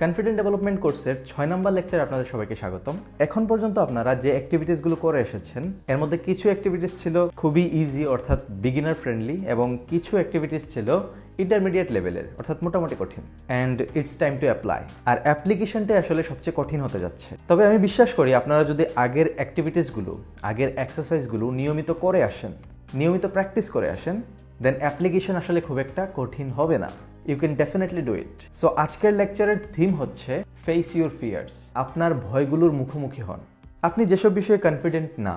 Confident development কোর্সের 6 নম্বর লেকচারে আপনাদের সবাইকে স্বাগতম। এখন পর্যন্ত আপনারা যে অ্যাক্টিভিটিসগুলো করে এসেছেন এর মধ্যে কিছু অ্যাক্টিভিটিস ছিল খুবই ইজি অর্থাৎ বিগিনার ফ্রেন্ডলি এবং কিছু অ্যাক্টিভিটিস ছিল ইন্টারমিডিয়েট লেভেলের অর্থাৎ মোটামুটি কঠিন। And it's time to apply. আর অ্যাপ্লিকেশনটাই আসলে সবচেয়ে কঠিন হতে যাচ্ছে। তবে আমি বিশ্বাস করি আপনারা যদি আগের অ্যাক্টিভিটিসগুলো আগের এক্সারসাইজগুলো নিয়মিত করে আসেন, নিয়মিত প্র্যাকটিস করে আসেন, দেন অ্যাপ্লিকেশন আসলে খুব একটা কঠিন হবে না। You can definitely do it. So আজকের লেকচারের থিম হচ্ছে ফেস ইউর ফিয়ার্স। আপনার ভয়গুলোর মুখোমুখি হন। আপনি যেসব বিষয়ে কনফিডেন্ট না,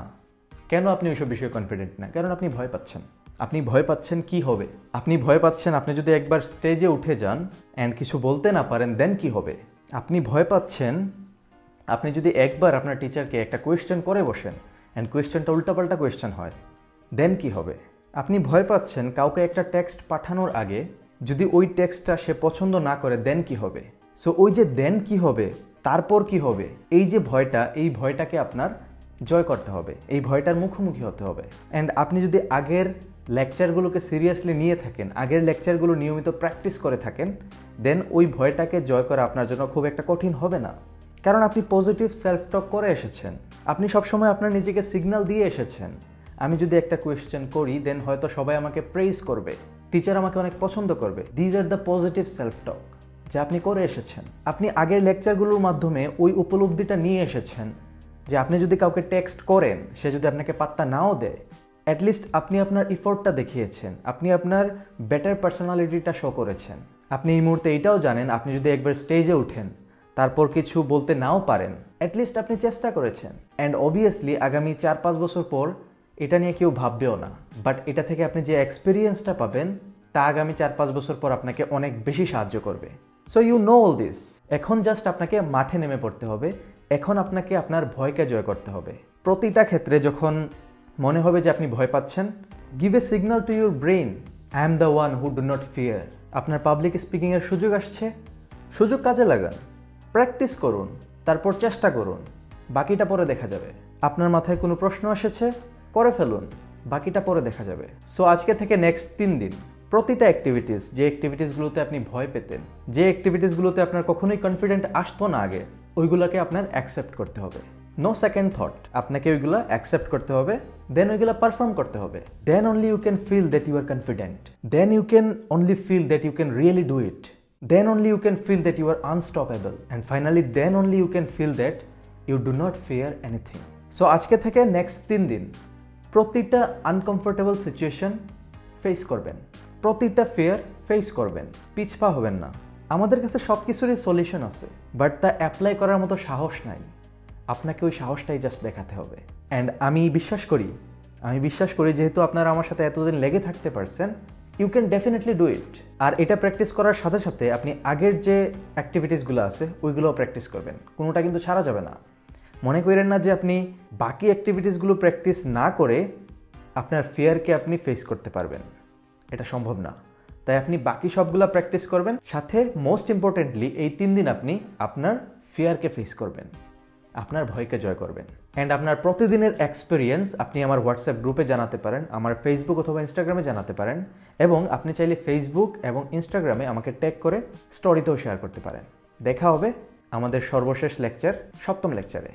কেন আপনি ওইসব বিষয়ে কনফিডেন্ট না? কারণ আপনি ভয় পাচ্ছেন। আপনি ভয় পাচ্ছেন কি হবে, আপনি ভয় পাচ্ছেন আপনি যদি একবার স্টেজে উঠে যান অ্যান্ড কিছু বলতে না পারেন দেন কি হবে। আপনি ভয় পাচ্ছেন আপনি যদি একবার আপনার টিচারকে একটা কোয়েশ্চেন করে বসেন অ্যান্ড কোয়েশ্চেনটা উল্টাপাল্টা কোয়েশ্চেন হয় দেন কি হবে। আপনি ভয় পাচ্ছেন কাউকে একটা টেক্সট পাঠানোর আগে যদি ওই টেক্সটটা সে পছন্দ না করে দেন কি হবে। সো ওই যে দেন কি হবে, তারপর কি হবে, এই যে ভয়টা, এই ভয়টাকে আপনার জয় করতে হবে, এই ভয়টার মুখোমুখি হতে হবে। অ্যান্ড আপনি যদি আগের লেকচারগুলোকে সিরিয়াসলি নিয়ে থাকেন, আগের লেকচারগুলো নিয়মিত প্র্যাকটিস করে থাকেন, দেন ওই ভয়টাকে জয় করা আপনার জন্য খুব একটা কঠিন হবে না। কারণ আপনি পজিটিভ সেলফ টক করে এসেছেন। আপনি সবসময় আপনার নিজেকে সিগন্যাল দিয়ে এসেছেন আমি যদি একটা কোয়েশ্চেন করি দেন হয়তো সবাই আমাকে প্রেইজ করবে, টিচার আমাকে অনেক পছন্দ করবে। These are the positive self টক যা আপনি করে এসেছেন। আপনি আগের লেকচারগুলোর মাধ্যমে ওই উপলব্ধিটা নিয়ে এসেছেন যে আপনি যদি কাউকে টেক্সট করেন সে যদি আপনাকে পাত্তা নাও দেয়, অ্যাটলিস্ট আপনি আপনার ইফোর্টটা দেখিয়েছেন, আপনি আপনার বেটার পার্সোনালিটিটা শো করেছেন। আপনি এই মুহূর্তে এটাও জানেন আপনি যদি একবার স্টেজে উঠেন তারপর কিছু বলতে নাও পারেন, অ্যাটলিস্ট আপনি চেষ্টা করেছেন। অ্যান্ড অবভিয়াসলি আগামী 4-5 বছর পর এটা নিয়ে কেউ ভাববেও না, বাট এটা থেকে আপনি যে এক্সপিরিয়েন্সটা পাবেন তা আগামী 4-5 বছর পর আপনাকে অনেক বেশি সাহায্য করবে। So you know all this. এখন জাস্ট আপনাকে মাঠে নেমে পড়তে হবে। এখন আপনাকে আপনার ভয়কে জয় করতে হবে। প্রতিটা ক্ষেত্রে যখন মনে হবে যে আপনি ভয় পাচ্ছেন, give a signal to your brain, I am the one who do not fear. আপনার পাবলিক স্পিকিংয়ের সুযোগ আসছে, সুযোগ কাজে লাগান, প্র্যাকটিস করুন, তারপর চেষ্টা করুন, বাকিটা পরে দেখা যাবে। আপনার মাথায় কোনো প্রশ্ন এসেছে, করে ফেলুন, বাকিটা পরে দেখা যাবে। সো আজকে থেকে নেক্সট 3 দিন প্রতিটা অ্যাক্টিভিটিস, যে অ্যাক্টিভিটিসগুলোতে আপনি ভয় পেতেন, যে অ্যাক্টিভিটিসগুলোতে আপনার কখনোই কনফিডেন্ট আসতো না আগে, ওইগুলোকে আপনার অ্যাকসেপ্ট করতে হবে। নো সেকেন্ড থট, আপনাকে ওইগুলো অ্যাকসেপ্ট করতে হবে, দেন ওইগুলো পারফর্ম করতে হবে। Then only you can feel that you are confident, then you can only feel that you can really do it, then only you can feel that you are unstoppable, and finally then only you can feel that you do not fear anything. So আজকে থেকে next 3 দিন প্রতিটা uncomfortable situation face করবেন, প্রতিটা fear face করবেন, পিছপা হবেন না। আমাদের কাছে সব কিছুরই সলিউশন আছে, বাট তা অ্যাপ্লাই করার মতো সাহস নাই। আপনাকে ওই সাহসটাই জাস্ট দেখাতে হবে। অ্যান্ড আমি বিশ্বাস করি যেহেতু আপনারা আমার সাথে এতদিন লেগে থাকতে পারছেন, you can definitely do it. আর এটা প্র্যাকটিস করার সাথে সাথে আপনি আগের যে অ্যাক্টিভিটিসগুলো আছে ওইগুলোও প্র্যাকটিস করবেন। কোনোটা কিন্তু ছাড়া যাবে না। মনে করেন না যে আপনি বাকি অ্যাক্টিভিটিসগুলো প্র্যাকটিস না করে আপনার ফিয়ারকে আপনি ফেস করতে পারবেন, এটা সম্ভব না। তাই আপনি বাকি সবগুলো প্র্যাকটিস করবেন, সাথে মোস্ট ইম্পর্টেন্টলি এই 3 দিন আপনি আপনার ফিয়ারকে ফেস করবেন, আপনার ভয়কে জয় করবেন। অ্যান্ড আপনার প্রতিদিনের এক্সপিরিয়েন্স আপনি আমার হোয়াটসঅ্যাপ গ্রুপে জানাতে পারেন, আমার ফেসবুক অথবা ইনস্টাগ্রামে জানাতে পারেন, এবং আপনি চাইলে ফেসবুক এবং ইনস্টাগ্রামে আমাকে ট্যাগ করে স্টোরিতেও শেয়ার করতে পারেন। দেখা হবে আমাদের সর্বশেষ লেকচার, 7ম লেকচারে।